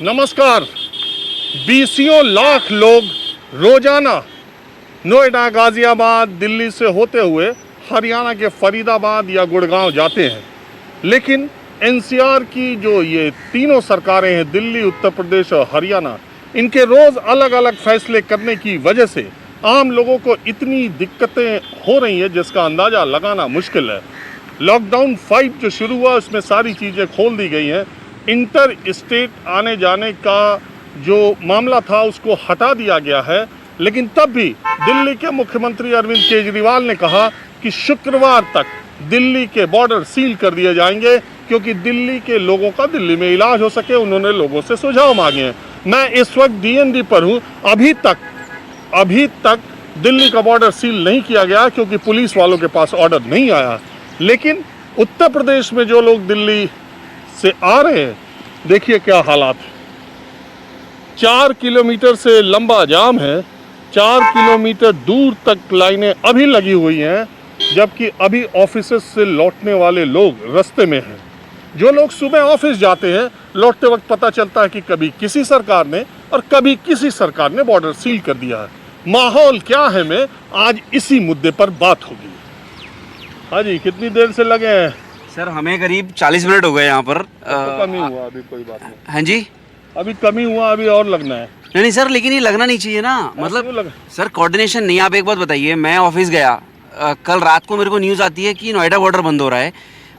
नमस्कार। बीसियों लाख लोग रोजाना नोएडा, गाजियाबाद, दिल्ली से होते हुए हरियाणा के फरीदाबाद या गुड़गांव जाते हैं, लेकिन एनसीआर की जो ये तीनों सरकारें हैं, दिल्ली, उत्तर प्रदेश और हरियाणा, इनके रोज़ अलग अलग फैसले करने की वजह से आम लोगों को इतनी दिक्कतें हो रही हैं जिसका अंदाज़ा लगाना मुश्किल है। लॉकडाउन 5 जो शुरू हुआ उसमें सारी चीज़ें खोल दी गई हैं। इंटर स्टेट आने जाने का जो मामला था उसको हटा दिया गया है, लेकिन तब भी दिल्ली के मुख्यमंत्री अरविंद केजरीवाल ने कहा कि शुक्रवार तक दिल्ली के बॉर्डर सील कर दिए जाएंगे, क्योंकि दिल्ली के लोगों का दिल्ली में इलाज हो सके। उन्होंने लोगों से सुझाव मांगे हैं। मैं इस वक्त डीएनडी पर हूँ। अभी तक दिल्ली का बॉर्डर सील नहीं किया गया क्योंकि पुलिस वालों के पास ऑर्डर नहीं आया। लेकिन उत्तर प्रदेश में जो लोग दिल्ली से आ रहे हैं, देखिए क्या हालात है। 4 किलोमीटर से लंबा जाम है। 4 किलोमीटर दूर तक लाइनें अभी लगी हुई हैं, जबकि अभी ऑफिस से लौटने वाले लोग रास्ते में हैं। जो लोग सुबह ऑफिस जाते हैं, लौटते वक्त पता चलता है कि कभी किसी सरकार ने और कभी किसी सरकार ने बॉर्डर सील कर दिया है। माहौल क्या है में आज इसी मुद्दे पर बात होगी। हाँ जी, कितनी देर से लगे हैं? सर हमें करीब 40 मिनट हो गए यहाँ पर। तो कम ही हुआ, अभी कोई बात नहीं। हाँ जी, अभी कम ही हुआ, अभी और लगना है। नहीं सर, लेकिन ये लगना नहीं चाहिए ना। मतलब सर कोऑर्डिनेशन नहीं। आप एक बात बताइए, मैं ऑफिस गया, कल रात को मेरे को न्यूज़ आती है कि नोएडा बॉर्डर बंद हो रहा है।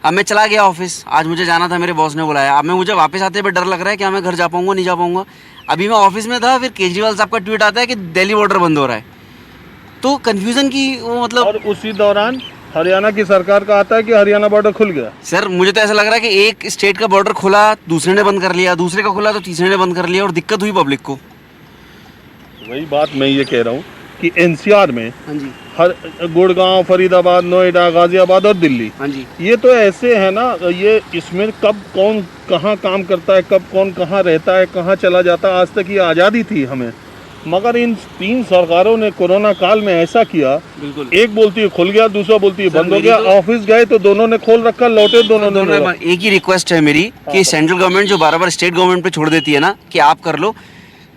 अब मैं चला गया ऑफिस, आज मुझे जाना था, मेरे बॉस ने बुलाया। अब मुझे वापस आते हुए डर लग रहा है कि मैं घर जा पाऊंगा नहीं जा पाऊंगा। अभी मैं ऑफिस में था, फिर केजरीवाल साहब का ट्वीट आता है कि दिल्ली बॉर्डर बंद हो रहा है। तो कन्फ्यूजन की वो मतलब, और उसी दौरान हरियाणा की सरकार का आता है कि हरियाणा बॉर्डर खुल गया। सर मुझे तो ऐसा लग रहा है कि एक स्टेट का बॉर्डर खुला, दूसरे ने बंद कर लिया, दूसरे का खुला तो तीसरे ने बंद कर लिया, और दिक्कत हुई पब्लिक को। वही बात मैं ये कह रहा हूँ कि एनसीआर में हाँ जी, हर गुड़गांव, फरीदाबाद, नोएडा, गाजियाबाद और दिल्ली, हाँ जी, ये तो ऐसे है ना, ये इसमें कब कौन कहाँ काम करता है, कब कौन कहाँ रहता है, कहाँ चला जाता है। आज तक ये आज़ादी थी हमें, मगर इन 3 सरकारों ने कोरोना काल में ऐसा किया। बिल्कुल। एक बोलती है खुल गया, दूसरा बोलती है बंद हो गया। तो ऑफिस गए तो दोनों ने खोल रखा, लौटे दोनों ने। एक ही रिक्वेस्ट है मेरी कि सेंट्रल गवर्नमेंट जो बार बार स्टेट गवर्नमेंट पे छोड़ देती है ना, कि आप कर लो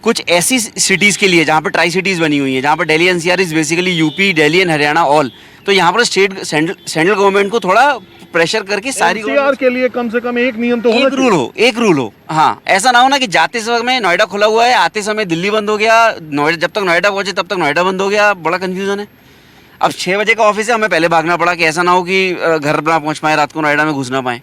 कुछ ऐसी सिटीज़ के लिए जहाँ पर ट्राई सिटीज़ बनी हुई है, जहाँ पर Delhi NCR is basically UP, Delhi and Haryana all. तो यहाँ पर सेंट्रल गवर्नमेंट को थोड़ा प्रेशर करके सारी एनसीआर के लिए कम से कम एक नियम तो होना चाहिए। एक रूल हो। हाँ, ऐसा ना हो ना कि जाते समय नोएडा खुला हुआ है, आते समय दिल्ली बंद हो गया, नोएडा जब तक नोएडा पहुंचे तब तक नोएडा बंद हो गया। बड़ा कंफ्यूजन है। अब 6 बजे का ऑफिस है, हमें पहले भागना पड़ा कि ऐसा ना हो कि घर ना पहुंच पाए, रात को नोएडा में घुस ना पाए।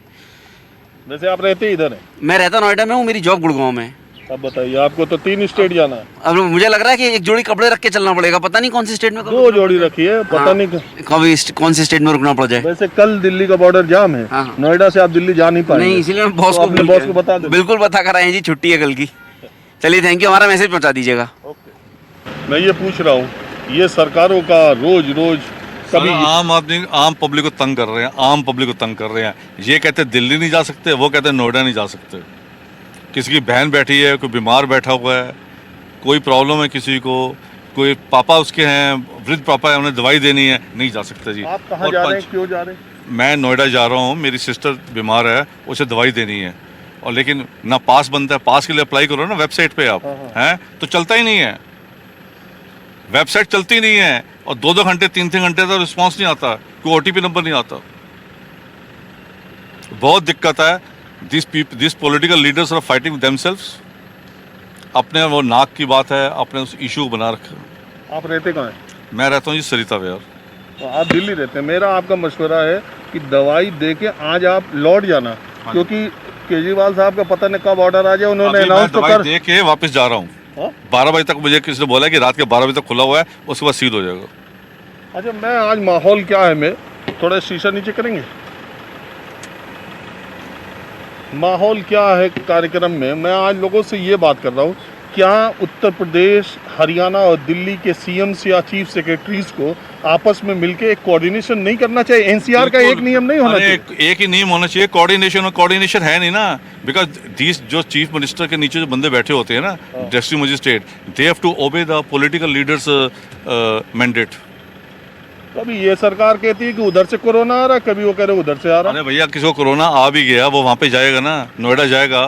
वैसे आप रहते इधर है? मैं रहता नोएडा में हूँ, मेरी जॉब गुड़गांव में है। अब बताइए, आपको तो 3 स्टेट जाना है। अब मुझे लग रहा है कि एक जोड़ी कपड़े रख के चलना पड़ेगा, पता नहीं कौन सी स्टेट में। 2 जोड़ी रखी है, पता नहीं कभी कौन सी स्टेट में रुकना पड़ जाए। वैसे कल दिल्ली का बॉर्डर जाम है। हाँ। नोएडा से आप दिल्ली जा नहीं पाएंगे। नहीं, इसीलिए मैं बॉस तो अपने बॉस को बता दो। बिल्कुल बता कर आए जी, छुट्टी है कल की। चलिए, थैंक यू, हमारा मैसेज पहुंचा दीजिएगा। मैं ये पूछ रहा हूँ, ये सरकारों का रोज रोज कभी आम आदमी, आम पब्लिक को तंग कर रहे हैं, आम पब्लिक को तंग कर रहे हैं। ये कहते हैं दिल्ली नहीं जा सकते, वो कहते हैं नोएडा नहीं जा सकते। किसी की बहन बैठी है, कोई बीमार बैठा हुआ है, कोई प्रॉब्लम है किसी को, कोई पापा उसके हैं, वृद्ध पापा है, उन्हें दवाई देनी है, नहीं जा सकते जी। आप कहाँ जा रहे हैं, क्यों जा रहे हैं? मैं नोएडा जा रहा हूँ, मेरी सिस्टर बीमार है, उसे दवाई देनी है, और लेकिन ना पास बनता है। पास के लिए अप्लाई करो ना वेबसाइट पे आप, हैं तो चलता ही नहीं है, वेबसाइट चलती नहीं है, और 2-2 घंटे 3-3 घंटे तक रिस्पॉन्स नहीं आता, कोई OTP नंबर नहीं आता। बहुत दिक्कत है। This political leaders are fighting themselves. अपने वो नाक की बात है, अपने उस इशू को बना रखा। आप रहते कहाँ हैं? मैं रहता हूँ जी सरिता विहार। तो आप दिल्ली रहते हैं। मेरा आपका मशवरा है कि दवाई दे के आज आप लौट जाना, क्योंकि केजरीवाल साहब का पता नहीं कब ऑर्डर आ जाए। उन्होंने अनाउंस तो कर दे के वापस जा रहा हूँ। 12 बजे तक मुझे किसी ने बोला कि रात के 12 बजे तक खुला हुआ है, उसके बाद सील हो जाएगा। अच्छा, मैं आज माहौल क्या है, मैं थोड़ा शीशा नीचे करेंगे। माहौल क्या है कार्यक्रम में, मैं आज लोगों से ये बात कर रहा हूँ, क्या उत्तर प्रदेश, हरियाणा और दिल्ली के CMs या चीफ सेक्रेटरीज को आपस में मिलके एक कोऑर्डिनेशन नहीं करना चाहिए? एनसीआर का एक नियम नहीं होना चाहिए? एक ही नियम होना चाहिए, कोऑर्डिनेशन। और कोऑर्डिनेशन है नहीं ना, बिकॉज दीस जो चीफ मिनिस्टर के नीचे जो बंदे बैठे होते हैं ना, district magistrate, they have to obey the political leaders mandate. कभी ये सरकार कहती है कि उधर से कोरोना आ रहा है, कभी वो कह रहे उधर से आ रहा है। अरे भैया, किसी को कोरोना आ भी गया, वो वहाँ पे जाएगा ना, नोएडा जाएगा,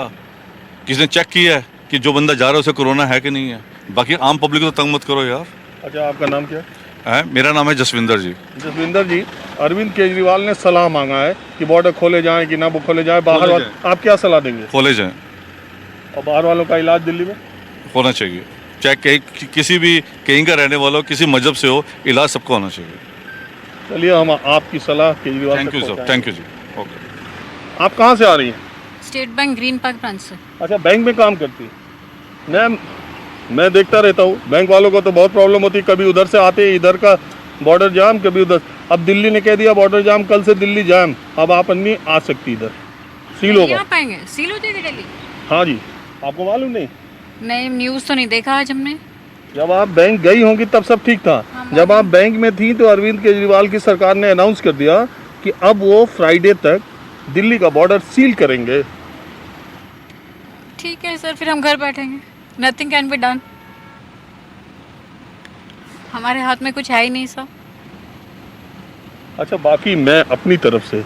किसने चेक किया है? कि जो बंदा जा रहा है उसे कोरोना है कि नहीं है। बाकी आम पब्लिक को तो तंग मत करो यार। अच्छा, आपका नाम क्या है, मेरा नाम है जसविंदर जी। जसविंदर जी, अरविंद केजरीवाल ने सलाह मांगा है कि बॉर्डर खोले जाएं कि ना वो खोले जाएं, बाहर खोले वाले, आप क्या सलाह देंगे? खोले जाएं, और बाहर वालों का इलाज दिल्ली में होना चाहिए, चाहे किसी भी कहीं का रहने वाला हो, किसी मजहब से हो, इलाज सबको होना चाहिए। चलिए, हम आपकी सलाह Kejriwal thank you sir, thank you ji. Okay. आप कहाँ से आ रही हैं? स्टेट बैंक ग्रीन पार्क ब्रांच से। अच्छा, बैंक में काम करती है। मैं देखता रहता हूँ, बैंक वालों को तो बहुत प्रॉब्लम होती है, कभी उधर से आते हैं, इधर का बॉर्डर जाम, कभी उधर। अब दिल्ली ने कह दिया बॉर्डर जाम, कल से दिल्ली जाम, अब आप नहीं आ सकती, इधर सील नहीं होगा। आ पाएंगे, सील हो जाएगी दिल्ली। हाँ जी, आपको मालूम नहीं? नहीं, न्यूज़ तो नहीं देखा आज हमने। जब आप बैंक गई होंगी तब सब ठीक था। जब आप बैंक में थी तो अरविंद केजरीवाल की सरकार ने अनाउंस कर दिया कि अब वो फ्राइडे तक दिल्ली का बॉर्डर सील करेंगे। ठीक है सर, फिर हम घर बैठेंगे। Nothing can be done. हमारे हाथ में कुछ है ही नहीं सर। अच्छा, बाकी मैं अपनी तरफ से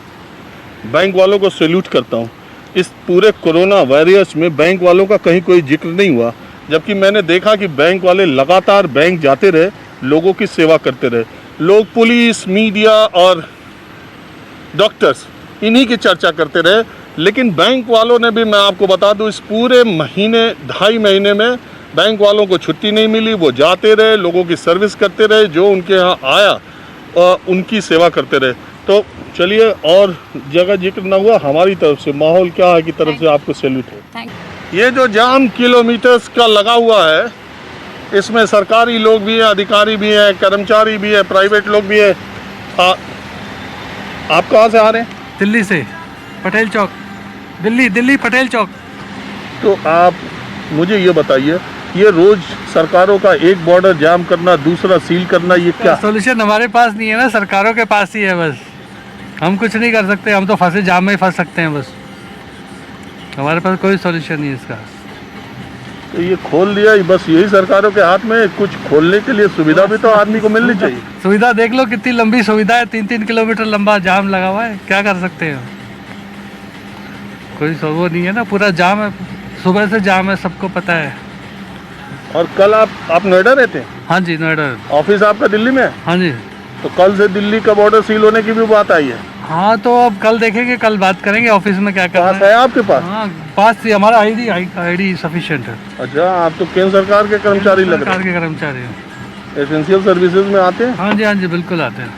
बैंक वालों को सैल्यूट करता हूँ। इस पूरे कोरोना वायरस में बैंक वालों का कहीं कोई जिक्र नहीं हुआ, जबकि मैंने देखा कि बैंक वाले लगातार बैंक जाते रहे, लोगों की सेवा करते रहे। लोग, पुलिस, मीडिया और डॉक्टर्स इन्हीं की चर्चा करते रहे, लेकिन बैंक वालों ने भी, मैं आपको बता दूं, इस पूरे महीने, 2.5 महीने में बैंक वालों को छुट्टी नहीं मिली। वो जाते रहे, लोगों की सर्विस करते रहे, जो उनके यहाँ आया उनकी सेवा करते रहे। तो चलिए, और जगह जिक्र ना हुआ, हमारी तरफ से, माहौल क्या है की तरफ से आपको सैल्यूट है। थैंक ये जो जाम किलोमीटर्स का लगा हुआ है, इसमें सरकारी लोग भी हैं, अधिकारी भी हैं, कर्मचारी भी हैं, प्राइवेट लोग भी हैं। आप कहाँ से आ रहे हैं? दिल्ली से, पटेल चौक। दिल्ली पटेल चौक। तो आप मुझे ये बताइए, ये रोज सरकारों का एक बॉर्डर जाम करना, दूसरा सील करना, ये क्या? सोल्यूशन हमारे पास नहीं है ना, सरकारों के पास ही है बस। हम कुछ नहीं कर सकते, हम तो फंसे जाम में ही फंस सकते हैं बस। हमारे पास कोई सोल्यूशन नहीं है इसका। तो ये खोल दिया, बस यही सरकारों के हाथ में। कुछ खोलने के लिए सुविधा भी तो आदमी को मिलनी चाहिए। सुविधा देख लो, कितनी लंबी सुविधा है, 3-3 किलोमीटर लंबा जाम लगा हुआ है। क्या कर सकते हैं? कोई वो नहीं है ना, पूरा जाम है, सुबह से जाम है, सबको पता है। और कल आप नोएडा रहते हैं? हाँ जी, नोएडा। ऑफिस आपका दिल्ली में है? हाँ जी। तो कल से दिल्ली का बॉर्डर सील होने की भी बात आई है। हाँ, तो अब कल देखेंगे, कल बात करेंगे ऑफिस में क्या करना पास है आपके पास? हाँ, पास ही हमारा आईडी सफिशिएंट है। अच्छा, आप तो केंद्र सरकार के कर्मचारी लग रहे सरकार के कर्मचारी हैं। हैं, एसेंशियल सर्विसेज में आते हैं? हाँ जी, बिल्कुल आते हैं।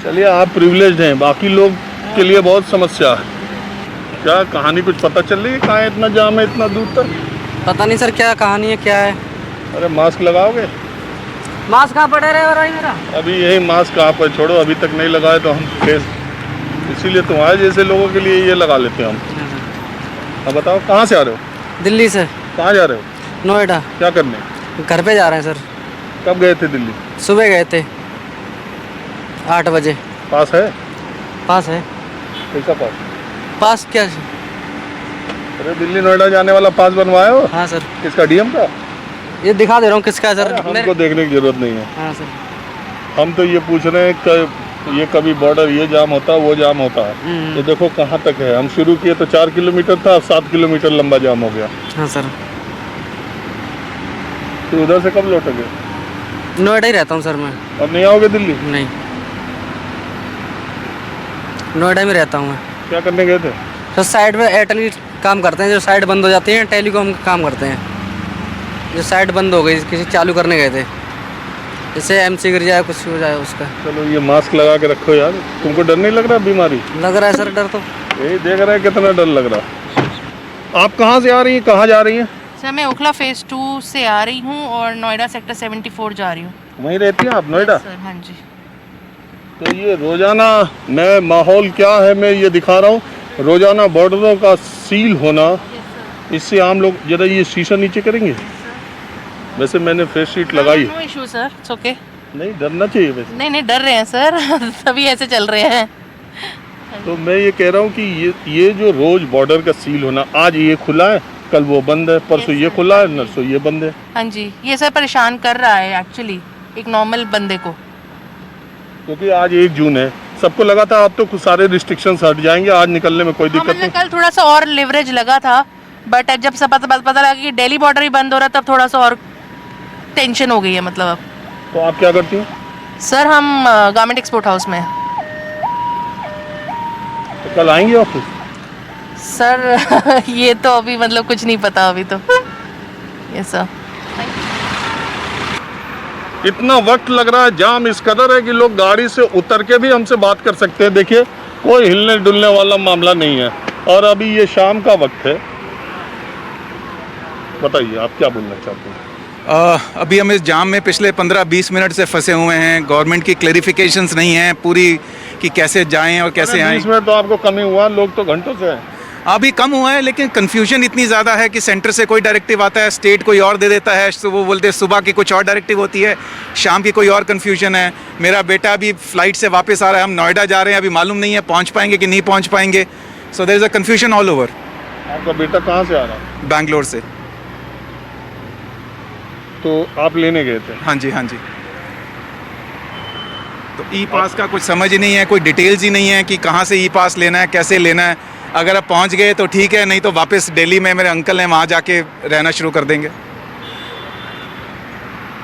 चलिए, आप प्रिविलेज्ड हैं, बाकी लोग के लिए बहुत समस्या है। क्या कहानी कुछ पता चल रही है, कहाँ इतना जाम है इतना दूर तक? पता नहीं सर, क्या कहानी है, क्या है। अरे, मास्क लगाओगे? मास्क कहाँ पड़े रहे भाई मेरा? अभी यही मास्क आप छोड़ो, अभी तक नहीं लगाए तो हम फेस, इसीलिए तुम्हारे जैसे लोगों के लिए ये लगा लेते हैं हम। अब बताओ, कहाँ से आ रहे हो? दिल्ली से। कहाँ जा रहे हो? नोएडा। क्या करने? घर पे जा रहे हैं सर। कब गए थे दिल्ली? सुबह गए थे 8 बजे। पास है? पास है। कैसा पास? पास क्या? अरे, दिल्ली नोएडा जाने वाला पास बनवाए हो? हाँ सर। किसका, डीएम का? ये दिखा दे रहा हूँ किसका है सर। हमको देखने की जरूरत नहीं है। हाँ सर। हम तो ये पूछ रहे हैं कि ये कभी बॉर्डर ये जाम होता है, वो जाम होता है। ये देखो कहाँ तक है। हम शुरू किए तो 4 किलोमीटर था, 7 किलोमीटर लंबा जाम हो गया। हाँ सर। तो उधर से कब लौटोगे? नोएडा ही रहता हूँ सर मैं। अब नहीं आओगे दिल्ली? नहीं, नोएडा में रहता हूँ मैं। क्या करने गए थे? तो साइड में एयरटेल काम करते हैं, जो साइड बंद हो जाती है टेलीकॉम का काम करते हैं। जो साइड बंद हो गई, किसी चालू करने गए थे, जैसे एमसी गिर जाए, कुछ हो जाए उसका। चलो, ये मास्क लगा के रखो यार। तुमको डर नहीं लग रहा बीमारी? लग रहा है सर डर तो। यही देख रहे हैं कितना डर लग रहा। आप कहाँ से आ रही हैं, कहाँ जा रही हैं? सर मैं ओखला फेज़ 2 से आ रही हूँ और नोएडा सेक्टर 74 जा रही हूँ। वहीं रहती हैं आप, नोएडा? सर हाँ जी। तो ये रोजाना, मैं माहौल क्या है मैं ये दिखा रहा हूँ। रोजाना बॉर्डरों का सील होना, इससे आम लोग, जरा ये शीशा नीचे करेंगे। वैसे मैंने फेस शीट लगाई है। No issue sir, it's okay. नहीं, डरना चाहिए वैसे। नहीं डर रहे हैं सर सभी ऐसे चल रहे हैं। तो मैं ये कह रहा हूँ कि ये जो रोज बॉर्डर का सील होना, आज ये खुला है, कल वो बंद है, परसों ये खुला है, नरसों ये बंद है। हाँ जी, ये सर परेशान कर रहा है एक्चुअली एक नॉर्मल बंदे को। क्योंकि आज 1 जून है, सबको लगा था अब तो कुछ सारे रिस्ट्रिक्शंस हट जाएंगे, आज निकलने में कोई दिक्कत नहीं। कल थोड़ा सा और लिवरेज लगा था, बट जब से पता लगा कि दिल्ली बॉर्डर ही बंद हो रहा तब थोड़ा सा और टेंशन हो गई है मतलब अब। तो आप क्या करती हो? सर हम गारमेंट एक्सपोर्ट हाउस में हैं। तो कल आएंगे ऑफिस? सर ये तो अभी मतलब कुछ नहीं पता अभी तो। Yes sir. इतना वक्त लग रहा है, जाम इस कदर है कि लोग गाड़ी से उतर के भी हमसे बात कर सकते हैं। देखिए कोई हिलने डुलने वाला मामला नहीं है। और अभी ये शाम का वक्त है। बताइए आप क्या बोलना चाहते हैं? अभी हम इस जाम में पिछले 15-20 मिनट से फंसे हुए हैं। गवर्नमेंट की क्लैरिफिकेशंस नहीं है पूरी कि कैसे जाएं और कैसे आएं। 20 मिनट तो आपको कमी हुआ, लोग तो घंटों से हैं। अभी कम हुआ है लेकिन कन्फ्यूजन इतनी ज़्यादा है कि सेंटर से कोई डायरेक्टिव आता है, स्टेट कोई और दे देता है, तो वो बोलते हैं सुबह की कुछ और डायरेक्टिव होती है, शाम की कोई और कन्फ्यूजन है। मेरा बेटा अभी फ्लाइट से वापस आ रहा है, हम नोएडा जा रहे हैं, अभी मालूम नहीं है पहुंच पाएंगे कि नहीं पहुंच पाएंगे। So there is a confusion all over. आपका बेटा कहाँ से आ रहा है? बैंगलोर से। तो आप लेने गए थे? हाँ जी, हाँ जी। तो ई पास का कुछ समझ ही नहीं है, कोई डिटेल्स ही नहीं है कि कहाँ से ई पास लेना है, कैसे लेना है। अगर आप पहुँच गए तो ठीक है, नहीं तो वापस दिल्ली में मेरे अंकल हैं, वहाँ जाके रहना शुरू कर देंगे।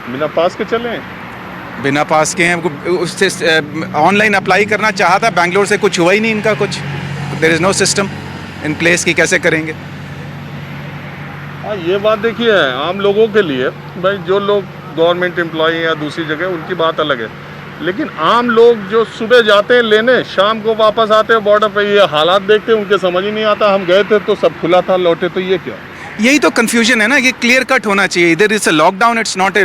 बिना पास के चले हैं? बिना पास के हैं। उससे ऑनलाइन अप्लाई करना चाहा था, बैंगलोर से कुछ हुआ ही नहीं इनका कुछ। There is no system in place की कैसे करेंगे। हाँ ये बात देखिए आम लोगों के लिए, भाई जो लोग गवर्नमेंट एम्प्लॉई या दूसरी जगह उनकी बात अलग है, लेकिन आम लोग जो सुबह जाते हैं लेने, शाम को वापस आते हैं बॉर्डर पे, ये हालात देखते हैं उनके समझ ही नहीं आता। हम गए थे तो सब खुला था, लौटे तो ये क्या? यही तो कन्फ्यूजन है ना, ये क्लियर कट होना चाहिए। इधर it's a lockdown, it's not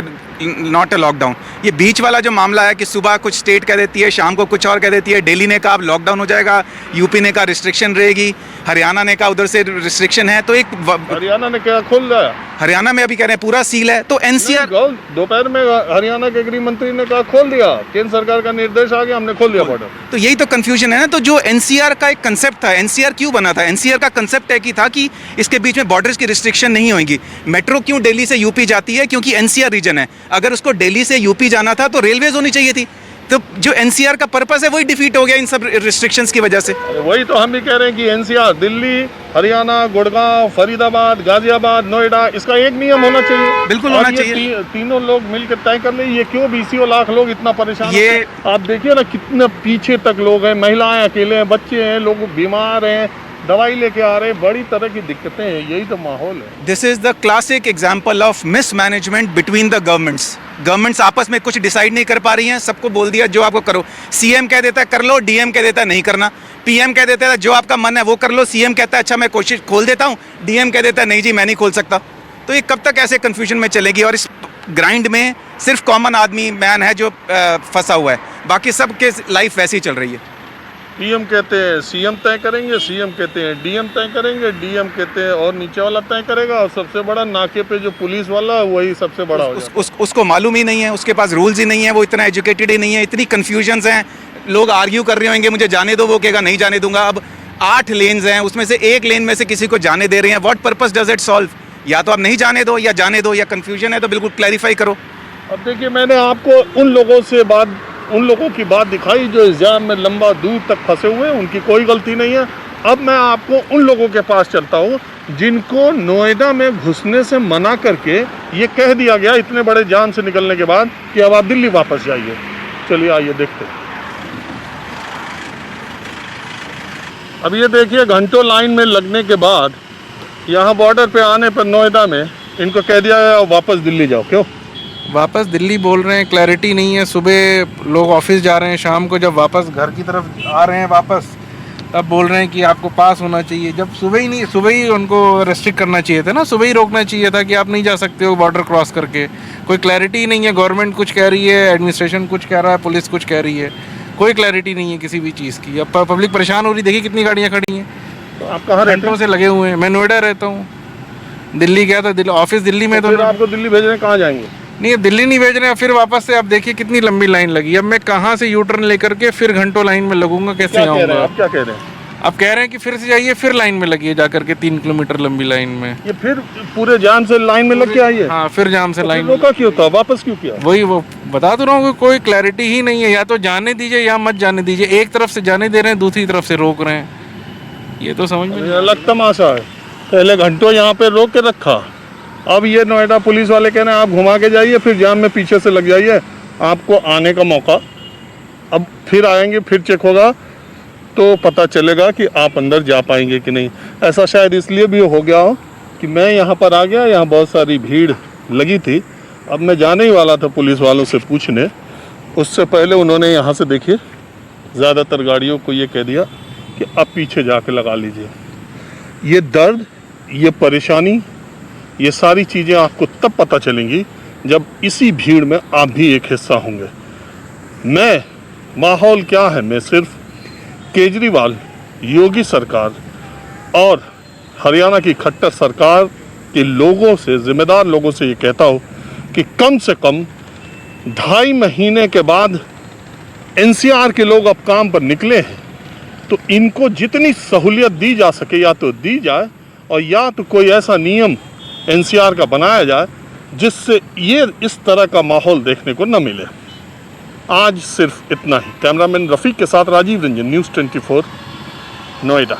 a lockdown. ये बीच वाला जो मामला है कि सुबह कुछ स्टेट कह देती है, शाम को कुछ और कह देती है। दिल्ली ने कहा अब लॉकडाउन हो जाएगा, यूपी ने कहा रिस्ट्रिक्शन रहेगी, हरियाणा ने कहा उधर से रिस्ट्रिक्शन है। तो एक हरियाणा ने क्या खोल दिया? हरियाणा में अभी कह रहे हैं पूरा सील है। तो एनसीआर दोपहर में हरियाणा के गृह मंत्री ने कहा खोल दिया, केंद्र सरकार का निर्देश आ गया, हमने खोल दिया बॉर्डर। तो यही तो कंफ्यूजन है ना। तो जो एनसीआर का एक कंसेप्ट था, एनसीआर क्यों बना था? एनसीआर का कंसेप्ट है कि था कि इसके बीच में बॉर्डर्स की रिस्ट्रिक्शन नहीं होगी। मेट्रो क्यों दिल्ली से यूपी जाती है? क्योंकि एनसीआर रीजन है। अगर उसको दिल्ली से यूपी जाना था तो रेलवेज होनी चाहिए थी। तो जो एनसीआर का पर्पस है वही डिफीट हो गया इन सब रिस्ट्रिक्शंस की वजह से। अरे वही तो हम भी कह रहे हैं कि एनसीआर दिल्ली, हरियाणा, गुड़गांव, फरीदाबाद, गाजियाबाद, नोएडा, इसका एक नियम होना चाहिए। बिल्कुल होना चाहिए। तीनों लोग मिलकर तय कर ले। ये क्यों 20 लाख लोग इतना परेशान ये आप देखिए ना, कितने पीछे तक लोग हैं, महिलाएं अकेले हैं, बच्चे हैं, लोग बीमार हैं, दवाई लेके आ रहे हैं, बड़ी तरह की दिक्कतें हैं। यही तो माहौल है। This is the classic example of mismanagement between the governments आपस में कुछ डिसाइड नहीं कर पा रही हैं। सबको बोल दिया जो आपको करो। सीएम कह देता है कर लो, डीएम कह देता है नहीं करना, पीएम कह देता है जो आपका मन है वो कर लो, सीएम कहता है अच्छा मैं कोशिश खोल देता हूँ, डीएम कह देता है नहीं जी मैं नहीं खोल सकता। तो ये कब तक ऐसे कन्फ्यूजन में चलेगी? और इस ग्राइंड में सिर्फ कॉमन आदमी मैन है जो फंसा हुआ है, बाकी सब के लाइफ वैसी चल रही है। पीएम कहते हैं सीएम तय करेंगे, सीएम कहते हैं डीएम तय करेंगे, डीएम कहते हैं और नीचे वाला तय करेगा, और सबसे बड़ा नाके पे जो पुलिस वाला है वही सबसे बड़ा हो जाता है। उसको मालूम ही नहीं है, उसके पास रूल्स ही नहीं है, वो इतना एजुकेटेड ही नहीं है। इतनी कन्फ्यूजन्स हैं, लोग आर्ग्यू कर रहे होंगे मुझे जाने दो, वो कहेगा नहीं जाने दूंगा। अब 8 लेन्स हैं, उसमें से एक लेन में से किसी को जाने दे रहे हैं। What purpose does it solve? या तो आप नहीं जाने दो या जाने दो, या कन्फ्यूजन है तो बिल्कुल क्लैरिफाई करो। अब देखिए मैंने आपको उन लोगों की बात दिखाई जो इस जाम में लंबा दूर तक फंसे हुए हैं, उनकी कोई गलती नहीं है। अब मैं आपको उन लोगों के पास चलता हूँ जिनको नोएडा में घुसने से मना करके ये कह दिया गया इतने बड़े जाम से निकलने के बाद कि अब आप दिल्ली वापस जाइए। चलिए आइए देखते हैं। अब ये देखिए घंटों लाइन में लगने के बाद यहाँ बॉर्डर पे आने पर नोएडा में इनको कह दिया गया वापस दिल्ली जाओ। क्यों वापस दिल्ली बोल रहे हैं? क्लैरिटी नहीं है। सुबह लोग ऑफिस जा रहे हैं, शाम को जब वापस घर की तरफ आ रहे हैं वापस, तब बोल रहे हैं कि आपको पास होना चाहिए। जब सुबह ही उनको रेस्ट्रिक्ट करना चाहिए था ना, सुबह ही रोकना चाहिए था कि आप नहीं जा सकते हो बॉर्डर क्रॉस करके। कोई क्लैरिटी ही नहीं है। गवर्नमेंट कुछ कह रही है, एडमिनिस्ट्रेशन कुछ कह रहा है, पुलिस कुछ कह रही है, कोई क्लैरिटी नहीं है किसी भी चीज़ की। अब पब्लिक परेशान हो रही, देखिए कितनी गाड़ियाँ खड़ी हैं, तो आप कहाँ रहते घंटों से लगे हुए हैं। मैं नोएडा रहता हूँ, दिल्ली गया था, ऑफिस दिल्ली में। तो फिर आपको दिल्ली भेजने कहाँ जाएंगे? नहीं, दिल्ली नहीं भेज रहे हैं। फिर वापस से आप देखिए कितनी लंबी लाइन लगी। अब मैं कहाँ से यू टर्न लेकर के फिर घंटों लाइन में लगूंगा, कैसे आऊँगा? आप क्या कह रहे हैं? आप कह रहे हैं कि फिर से जाइए, फिर लाइन में लगिए जाकर के 3 किलोमीटर लंबी लाइन में। ये फिर पूरे जाम से लाइन में लग के आइए? हाँ, फिर जाम से तो लाइन रोका क्यों था? वापस क्यों किया? वही वो बता तो रहा हूँ, कोई क्लैरिटी ही नहीं है। या तो जाने दीजिए या मत जाने दीजिए। एक तरफ से जाने दे रहे हैं, दूसरी तरफ से रोक रहे हैं। ये तो समझ में अलग तमाशा है। पहले घंटों यहाँ पे रोक के रखा, अब ये नोएडा पुलिस वाले कह रहे हैं आप घुमा के जाइए, फिर जाम में पीछे से लग जाइए, आपको आने का मौका। अब फिर आएंगे, फिर चेक होगा तो पता चलेगा कि आप अंदर जा पाएंगे कि नहीं। ऐसा शायद इसलिए भी हो गया हो कि मैं यहाँ पर आ गया, यहाँ बहुत सारी भीड़ लगी थी, अब मैं जाने ही वाला था पुलिस वालों से पूछने, उससे पहले उन्होंने यहाँ से देखिए ज़्यादातर गाड़ियों को ये कह दिया कि अब पीछे जाके लगा लीजिए। ये दर्द, ये परेशानी, ये सारी चीज़ें आपको तब पता चलेंगी जब इसी भीड़ में आप भी एक हिस्सा होंगे। माहौल क्या है, मैं सिर्फ केजरीवाल, योगी सरकार और हरियाणा की खट्टर सरकार के लोगों से, जिम्मेदार लोगों से ये कहता हूँ कि कम से कम 2.5 महीने के बाद एनसीआर के लोग अब काम पर निकले हैं, तो इनको जितनी सहूलियत दी जा सके या तो दी जाए, और या तो कोई ऐसा नियम एनसीआर का बनाया जाए जिससे ये इस तरह का माहौल देखने को न मिले। आज सिर्फ इतना ही। कैमरामैन रफ़ीक के साथ राजीव रंजन, न्यूज़ 24 नोएडा।